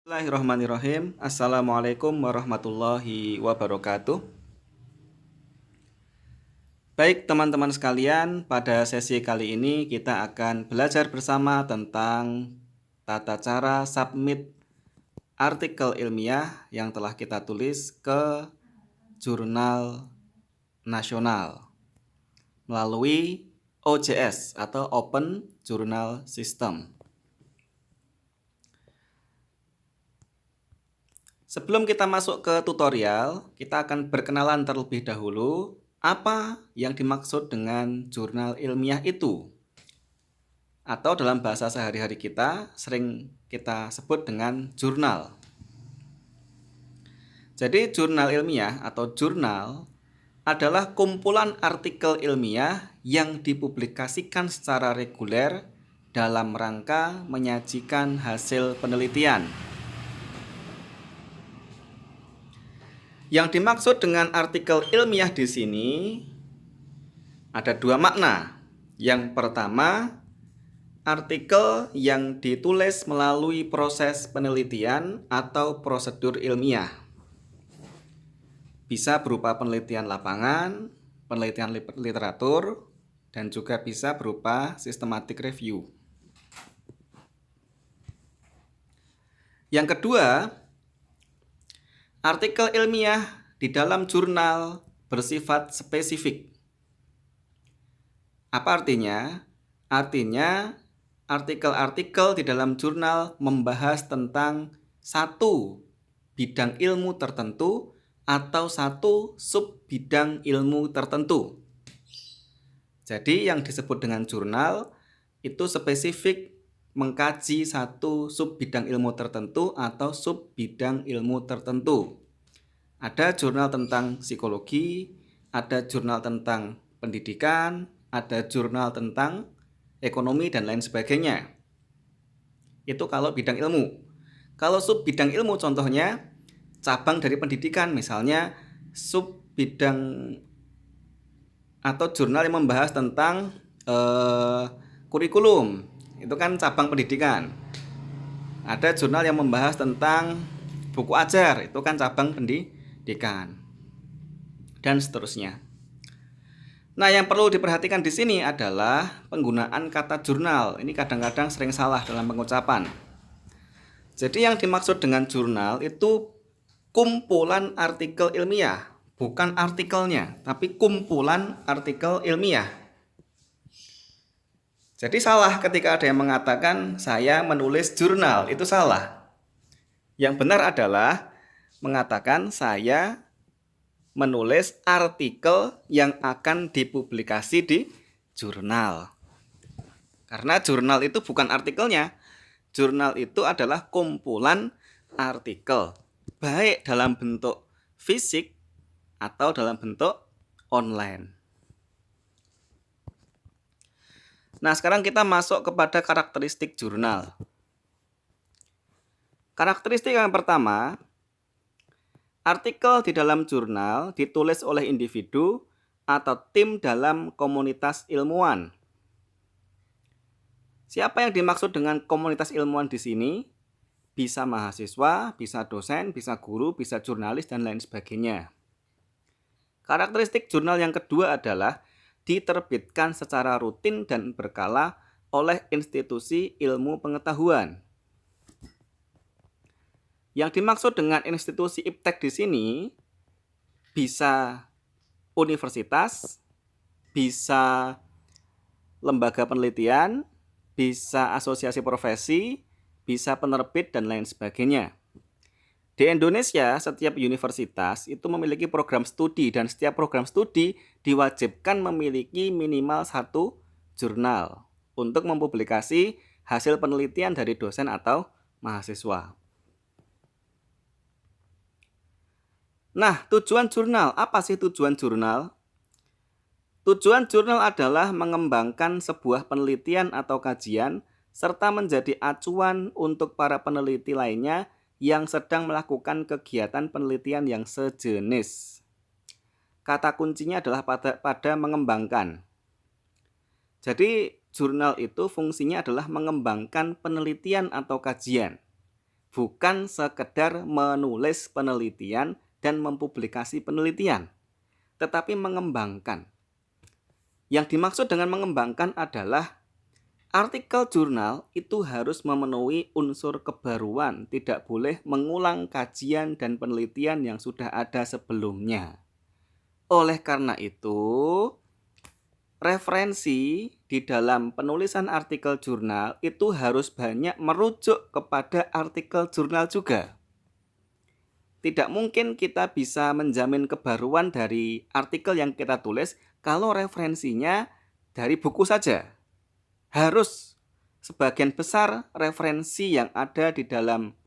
Bismillahirrahmanirrahim. Assalamualaikum warahmatullahi wabarakatuh. Baik teman-teman sekalian, pada sesi kali ini kita akan belajar bersama tentang tata cara submit artikel ilmiah yang telah kita tulis ke jurnal nasional melalui OJS atau Open Journal System. Sebelum kita masuk ke tutorial, kita akan berkenalan terlebih dahulu apa yang dimaksud dengan jurnal ilmiah itu. Atau dalam bahasa sehari-hari kita sering kita sebut dengan jurnal. Jadi jurnal ilmiah atau jurnal adalah kumpulan artikel ilmiah yang dipublikasikan secara reguler dalam rangka menyajikan hasil penelitian. Yang dimaksud dengan artikel ilmiah di sini ada dua makna. Yang pertama, artikel yang ditulis melalui proses penelitian atau prosedur ilmiah. Bisa berupa penelitian lapangan, penelitian literatur, dan juga bisa berupa systematic review. Yang kedua, artikel ilmiah di dalam jurnal bersifat spesifik. Apa artinya? Artinya, artikel-artikel di dalam jurnal membahas tentang satu bidang ilmu tertentu atau satu sub bidang ilmu tertentu. Jadi yang disebut dengan jurnal itu spesifik mengkaji satu sub bidang ilmu tertentu atau sub bidang ilmu tertentu. Ada jurnal tentang psikologi, ada jurnal tentang pendidikan, ada jurnal tentang ekonomi dan lain sebagainya. Itu kalau bidang ilmu. Kalau sub bidang ilmu contohnya cabang dari pendidikan, misalnya sub bidang atau jurnal yang membahas tentang kurikulum. Itu kan cabang pendidikan. Ada jurnal yang membahas tentang buku ajar, itu kan cabang pendidikan. Dan seterusnya. Nah, yang perlu diperhatikan di sini adalah penggunaan kata jurnal. Ini kadang-kadang sering salah dalam pengucapan. Jadi yang dimaksud dengan jurnal itu kumpulan artikel ilmiah, bukan artikelnya, tapi kumpulan artikel ilmiah. Jadi salah ketika ada yang mengatakan saya menulis jurnal, itu salah. Yang benar adalah mengatakan saya menulis artikel yang akan dipublikasi di jurnal. Karena jurnal itu bukan artikelnya. Jurnal itu adalah kumpulan artikel, baik dalam bentuk fisik atau dalam bentuk online. Nah, sekarang kita masuk kepada karakteristik jurnal. Karakteristik yang pertama, artikel di dalam jurnal ditulis oleh individu atau tim dalam komunitas ilmuwan. Siapa yang dimaksud dengan komunitas ilmuwan di sini? Bisa mahasiswa, bisa dosen, bisa guru, bisa jurnalis, dan lain sebagainya. Karakteristik jurnal yang kedua adalah diterbitkan secara rutin dan berkala oleh institusi ilmu pengetahuan. Yang dimaksud dengan institusi iptek di sini bisa universitas, bisa lembaga penelitian, bisa asosiasi profesi, bisa penerbit, dan lain sebagainya. Di Indonesia, setiap universitas itu memiliki program studi dan setiap program studi diwajibkan memiliki minimal satu jurnal untuk mempublikasi hasil penelitian dari dosen atau mahasiswa. Nah, tujuan jurnal. Apa sih tujuan jurnal? Tujuan jurnal adalah mengembangkan sebuah penelitian atau kajian serta menjadi acuan untuk para peneliti lainnya yang sedang melakukan kegiatan penelitian yang sejenis. Kata kuncinya adalah pada mengembangkan. Jadi, jurnal itu fungsinya adalah mengembangkan penelitian atau kajian. bukan sekedar menulis penelitian dan mempublikasi penelitian, tetapi mengembangkan. Yang dimaksud dengan mengembangkan adalah artikel jurnal itu harus memenuhi unsur kebaruan, tidak boleh mengulang kajian dan penelitian yang sudah ada sebelumnya. Oleh karena itu, referensi di dalam penulisan artikel jurnal itu harus banyak merujuk kepada artikel jurnal juga. Tidak mungkin kita bisa menjamin kebaruan dari artikel yang kita tulis kalau referensinya dari buku saja. Harus sebagian besar referensi yang ada di dalam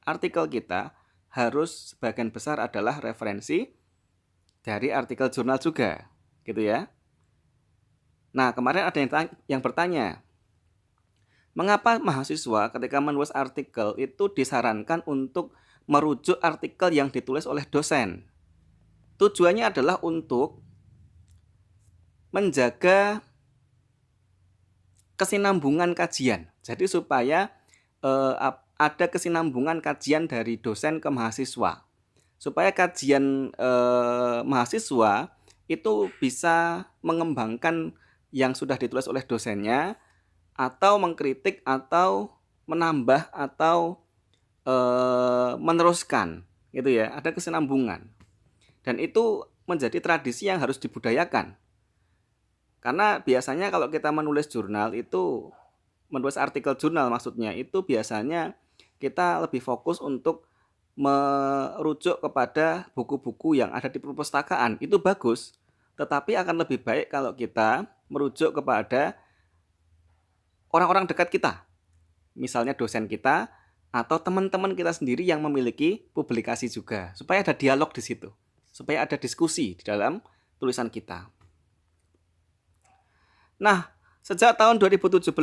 artikel kita harus sebagian besar adalah referensi dari artikel jurnal juga, gitu ya. Nah, kemarin ada yang bertanya, mengapa mahasiswa ketika menulis artikel itu disarankan untuk merujuk artikel yang ditulis oleh dosen? Tujuannya adalah untuk menjaga kesinambungan kajian. Jadi supaya ada kesinambungan kajian dari dosen ke mahasiswa. Supaya kajian mahasiswa itu bisa mengembangkan yang sudah ditulis oleh dosennya, atau mengkritik, atau menambah, atau meneruskan, gitu ya. Ada kesinambungan, dan itu menjadi tradisi yang harus dibudayakan. Karena biasanya kalau kita menulis jurnal itu, menulis artikel jurnal maksudnya, itu biasanya kita lebih fokus untuk merujuk kepada buku-buku yang ada di perpustakaan. Itu bagus, tetapi akan lebih baik kalau kita merujuk kepada orang-orang dekat kita, misalnya dosen kita atau teman-teman kita sendiri yang memiliki publikasi juga, supaya ada dialog di situ, supaya ada diskusi di dalam tulisan kita. Nah, sejak tahun 2017,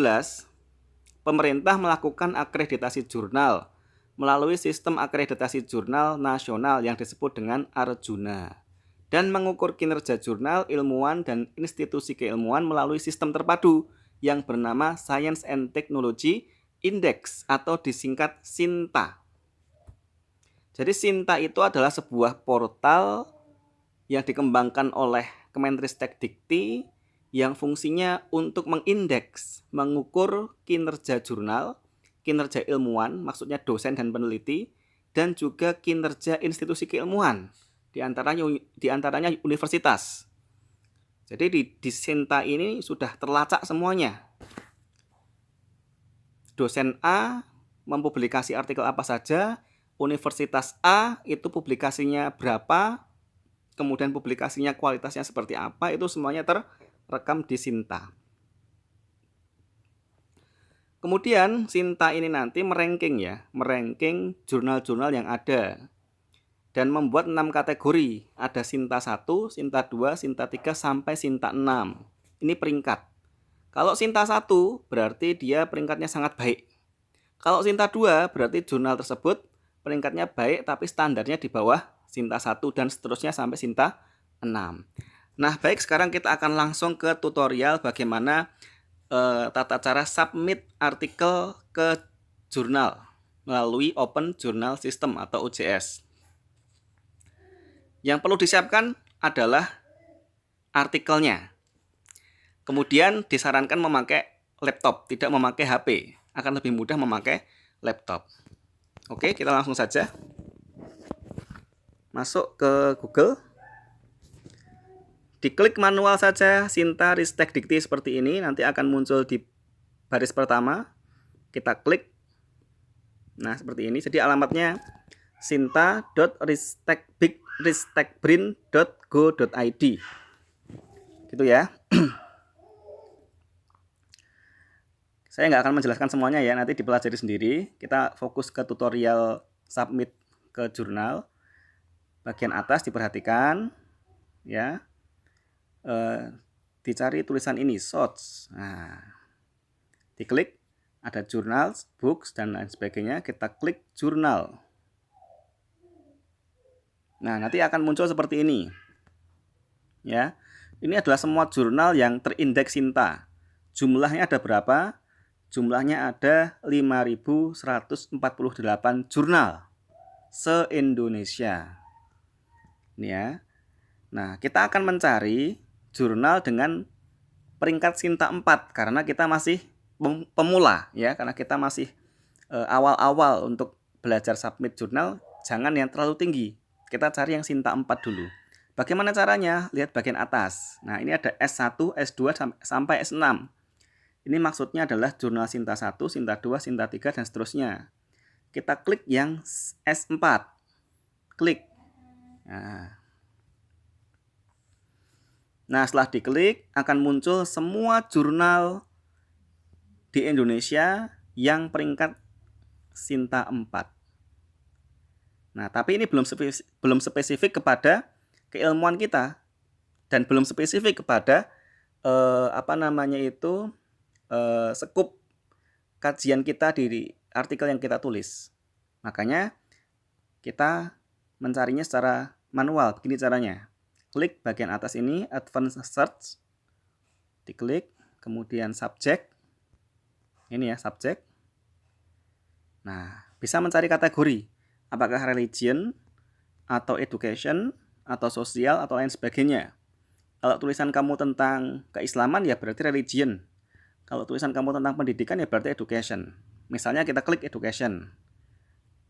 pemerintah melakukan akreditasi jurnal melalui sistem akreditasi jurnal nasional yang disebut dengan Arjuna, dan mengukur kinerja jurnal, ilmuwan, dan institusi keilmuan melalui sistem terpadu yang bernama Science and Technology Index atau disingkat SINTA. Jadi SINTA itu adalah sebuah portal yang dikembangkan oleh Kemenristek-Dikti yang fungsinya untuk mengindeks, mengukur kinerja jurnal, kinerja ilmuwan, maksudnya dosen dan peneliti, dan juga kinerja institusi keilmuan, di antaranya universitas. Jadi di SINTA ini sudah terlacak semuanya. Dosen A mempublikasi artikel apa saja, universitas A itu publikasinya berapa, kemudian publikasinya kualitasnya seperti apa, itu semuanya terrekam di SINTA. Kemudian SINTA ini nanti meranking jurnal-jurnal yang ada, dan membuat 6 kategori. Ada SINTA 1, SINTA 2, SINTA 3, sampai SINTA 6. Ini peringkat. Kalau SINTA 1 berarti dia peringkatnya sangat baik. Kalau SINTA 2 berarti jurnal tersebut peringkatnya baik tapi standarnya di bawah SINTA 1, dan seterusnya sampai SINTA 6. Nah, baik, sekarang kita akan langsung ke tutorial bagaimana tata cara submit artikel ke jurnal melalui Open Journal System atau OJS. Yang perlu disiapkan adalah artikelnya. Kemudian disarankan memakai laptop, tidak memakai HP. Akan lebih mudah memakai laptop. Oke, kita langsung saja masuk ke Google. Diklik manual saja SINTA Ristek-Dikti seperti ini, nanti akan muncul di baris pertama. Kita klik. Nah, seperti ini. Jadi alamatnya sinta.ristekbrin.go.id. Gitu ya. Saya nggak akan menjelaskan semuanya ya, nanti dipelajari sendiri. Kita fokus ke tutorial submit ke jurnal. Bagian atas diperhatikan ya. Dicari tulisan ini, source. Nah, diklik, ada journals, books, dan lain sebagainya. Kita klik jurnal. Nah, nanti akan muncul seperti ini. Ya, ini adalah semua jurnal yang terindeks SINTA. Jumlahnya ada berapa? jumlahnya ada 5.148 jurnal se-Indonesia. Ini ya. Nah, kita akan mencari jurnal dengan peringkat Sinta 4 karena kita masih pemula ya, karena kita masih awal-awal untuk belajar submit jurnal, jangan yang terlalu tinggi. Kita cari yang Sinta 4 dulu. Bagaimana caranya? Lihat bagian atas. Nah, ini ada S1, S2 sampai S6. Ini maksudnya adalah jurnal Sinta 1, Sinta 2, Sinta 3 dan seterusnya. Kita klik yang S4. Klik. Nah, setelah diklik akan muncul semua jurnal di Indonesia yang peringkat Sinta 4. Nah, tapi ini belum spesifik kepada keilmuan kita dan belum spesifik kepada sekup kajian kita di artikel yang kita tulis. Makanya kita mencarinya secara manual. Begini caranya. Klik bagian atas ini, Advanced Search. Diklik, kemudian Subject. Ini ya, Subject. Nah, bisa mencari kategori. Apakah religion, atau education, atau sosial, atau lain sebagainya. Kalau tulisan kamu tentang keislaman, ya berarti religion. Kalau tulisan kamu tentang pendidikan, ya berarti education. Misalnya kita klik education.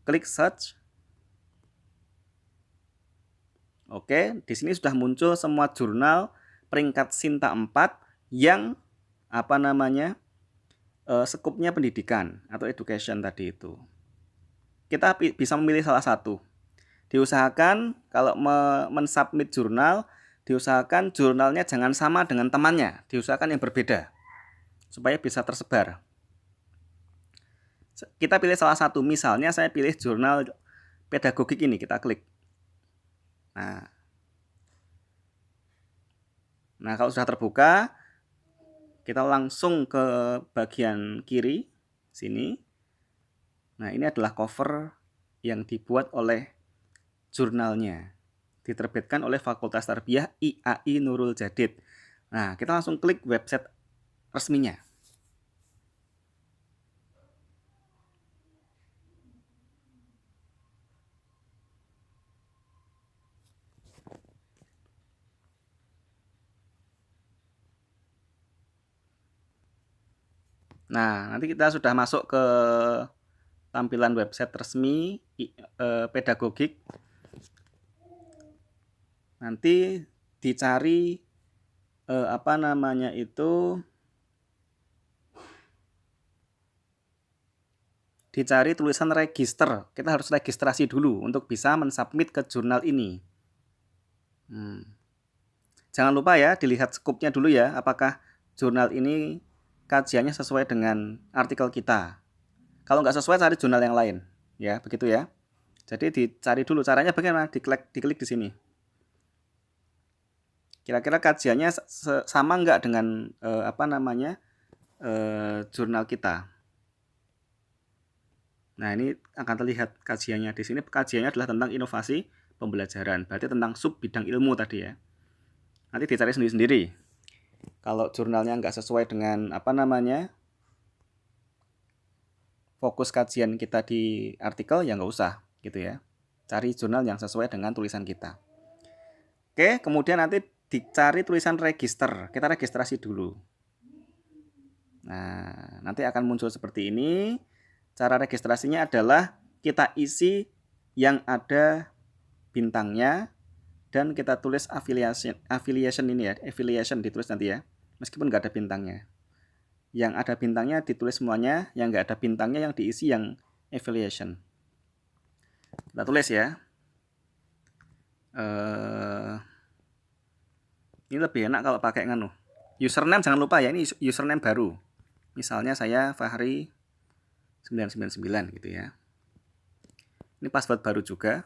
Klik search. Oke, di sini sudah muncul semua jurnal peringkat Sinta 4 yang sekupnya pendidikan atau education tadi itu. Kita bisa memilih salah satu. Diusahakan kalau mensubmit jurnal, diusahakan jurnalnya jangan sama dengan temannya, diusahakan yang berbeda supaya bisa tersebar. Kita pilih salah satu, misalnya saya pilih jurnal pedagogik ini, kita klik. Nah, kalau sudah terbuka, kita langsung ke bagian kiri sini. Nah, ini adalah cover yang dibuat oleh jurnalnya, diterbitkan oleh Fakultas Tarbiyah IAI Nurul Jadid. Nah, kita langsung klik website resminya. Nah, nanti kita sudah masuk ke tampilan website resmi pedagogik. Nanti dicari dicari tulisan register. Kita harus registrasi dulu untuk bisa mensubmit ke jurnal ini. Jangan lupa ya, dilihat skupnya dulu ya, apakah jurnal ini kajiannya sesuai dengan artikel kita. Kalau nggak sesuai, cari jurnal yang lain. Ya, begitu ya. Jadi dicari dulu. Caranya bagaimana? Diklik di sini. Kira-kira kajiannya sama nggak dengan jurnal kita. Nah, ini akan terlihat kajiannya. Di sini kajiannya adalah tentang inovasi pembelajaran. Berarti tentang sub bidang ilmu tadi ya. Nanti dicari sendiri-sendiri. Kalau jurnalnya nggak sesuai dengan fokus kajian kita di artikel, ya nggak usah gitu ya. Cari jurnal yang sesuai dengan tulisan kita. Oke, kemudian nanti dicari tulisan register. Kita registrasi dulu. Nah, nanti akan muncul seperti ini. Cara registrasinya adalah kita isi yang ada bintangnya dan kita tulis affiliation ini ya, affiliation ditulis nanti ya, meskipun nggak ada bintangnya. Yang ada bintangnya ditulis semuanya, yang nggak ada bintangnya yang diisi yang affiliation. Kita tulis ya. Ini lebih enak kalau pakai username, jangan lupa ya, ini username baru. Misalnya saya Fahri 999 gitu ya. Ini password baru juga.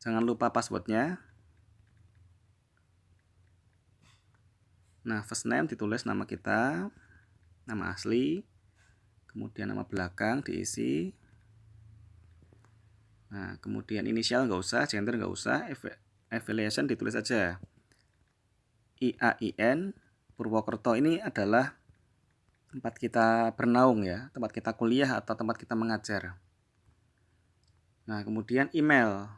Jangan lupa passwordnya. Nah, first name ditulis nama kita, nama asli, kemudian nama belakang diisi. Nah, kemudian inisial nggak usah, gender nggak usah, affiliation ditulis aja. IAIN, Purwokerto ini adalah tempat kita bernaung ya, tempat kita kuliah atau tempat kita mengajar. Nah, kemudian email.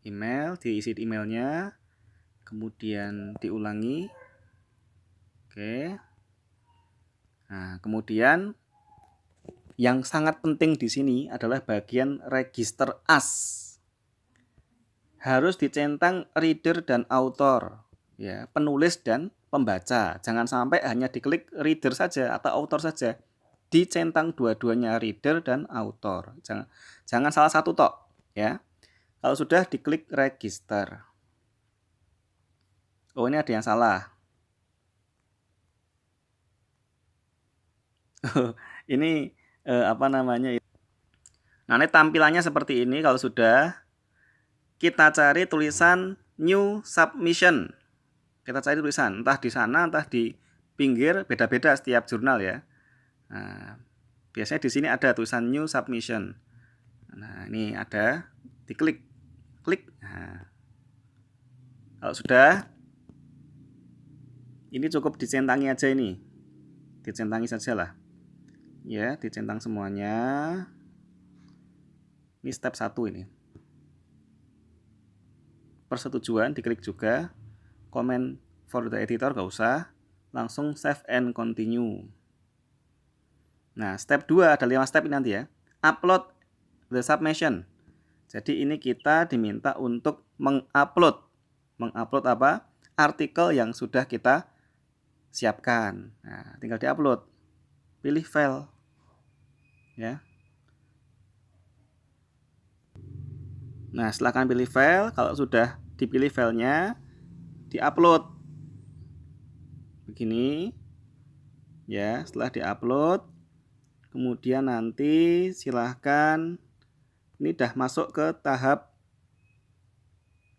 Email, diisi emailnya, kemudian diulangi. Oke. Nah, kemudian yang sangat penting di sini adalah bagian register as. Harus dicentang reader dan author, ya, penulis dan pembaca. Jangan sampai hanya diklik reader saja atau author saja. Dicentang dua-duanya, reader dan author. Jangan salah satu tok, ya. Kalau sudah diklik register. Oh, ini ada yang salah. Ini apa namanya? Nah, ini tampilannya seperti ini. Kalau sudah, kita cari tulisan new submission. Kita cari tulisan, entah di sana, entah di pinggir, beda-beda setiap jurnal ya. Nah, biasanya di sini ada tulisan new submission. Nah, ini ada, diklik, klik. Nah, kalau sudah, ini cukup dicentangi aja ini, dicentangi saja lah. Ya, dicentang semuanya. Ini step 1 ini. Persetujuan, diklik juga. Comment for the editor, gak usah. Langsung save and continue. Nah, step 2 ada 5 step ini nanti ya. Upload the submission. Jadi ini kita diminta untuk mengupload. Mengupload apa? Artikel yang sudah kita siapkan. Nah, tinggal diupload. Pilih file. Ya. Nah, silahkan pilih file. Kalau sudah dipilih filenya, diupload. Begini. Ya, setelah diupload, kemudian nanti silahkan, ini udah masuk ke tahap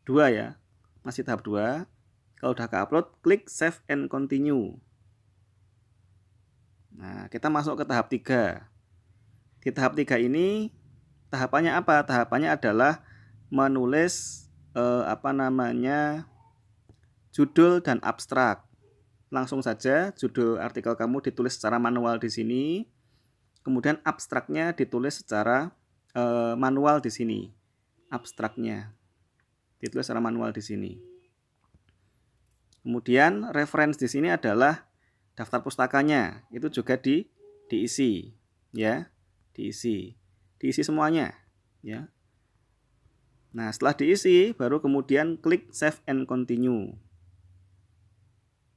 2 ya. Masih tahap 2. Kalau udah ke-upload, klik save and continue. Nah, kita masuk ke tahap 3. Di tahap 3 ini, tahapannya apa? Tahapannya adalah menulis judul dan abstrak. Langsung saja judul artikel kamu ditulis secara manual di sini. Kemudian abstraknya ditulis secara manual di sini. Abstraknya ditulis secara manual di sini. Kemudian reference di sini adalah daftar pustakanya. Itu juga diisi, ya, diisi semuanya, ya. Nah, setelah diisi, baru kemudian klik save and continue.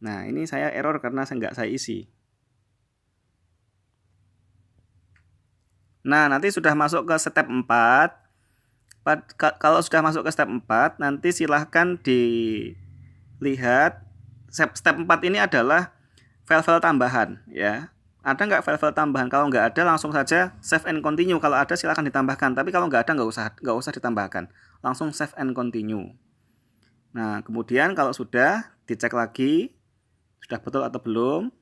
Nah, ini saya error karena nggak saya isi. Nah, nanti sudah masuk ke step 4. Kalau sudah masuk ke step 4, nanti silahkan dilihat. Step 4 ini adalah file-file tambahan, ya. Ada nggak file-file tambahan? Kalau nggak ada, langsung saja save and continue. Kalau ada, silahkan ditambahkan. Tapi kalau nggak ada, nggak usah ditambahkan. Langsung save and continue. Nah, kemudian kalau sudah, dicek lagi sudah betul atau belum.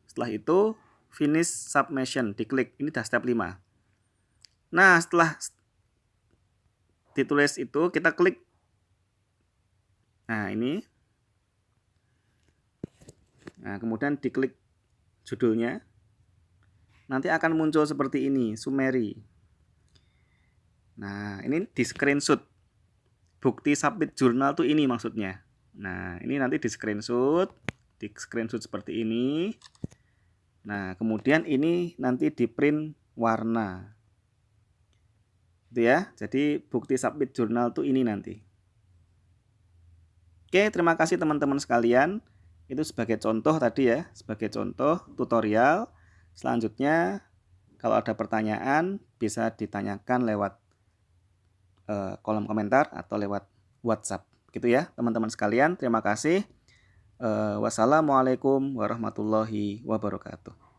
Setelah itu finish submission, diklik. Ini dah step 5. Nah, setelah ditulis itu kita klik. Nah, ini. Nah, kemudian diklik judulnya. Nanti akan muncul seperti ini, summary. Nah, ini di screenshot. Bukti submit jurnal tuh ini maksudnya. Nah, ini nanti di screenshot seperti ini. Nah, kemudian ini nanti di print warna. Itu ya. Jadi bukti submit jurnal tuh ini nanti. Oke, terima kasih teman-teman sekalian. Itu sebagai contoh tadi ya, sebagai contoh tutorial. Selanjutnya kalau ada pertanyaan bisa ditanyakan lewat kolom komentar atau lewat WhatsApp. Gitu ya, teman-teman sekalian. Terima kasih. Wassalamualaikum warahmatullahi wabarakatuh.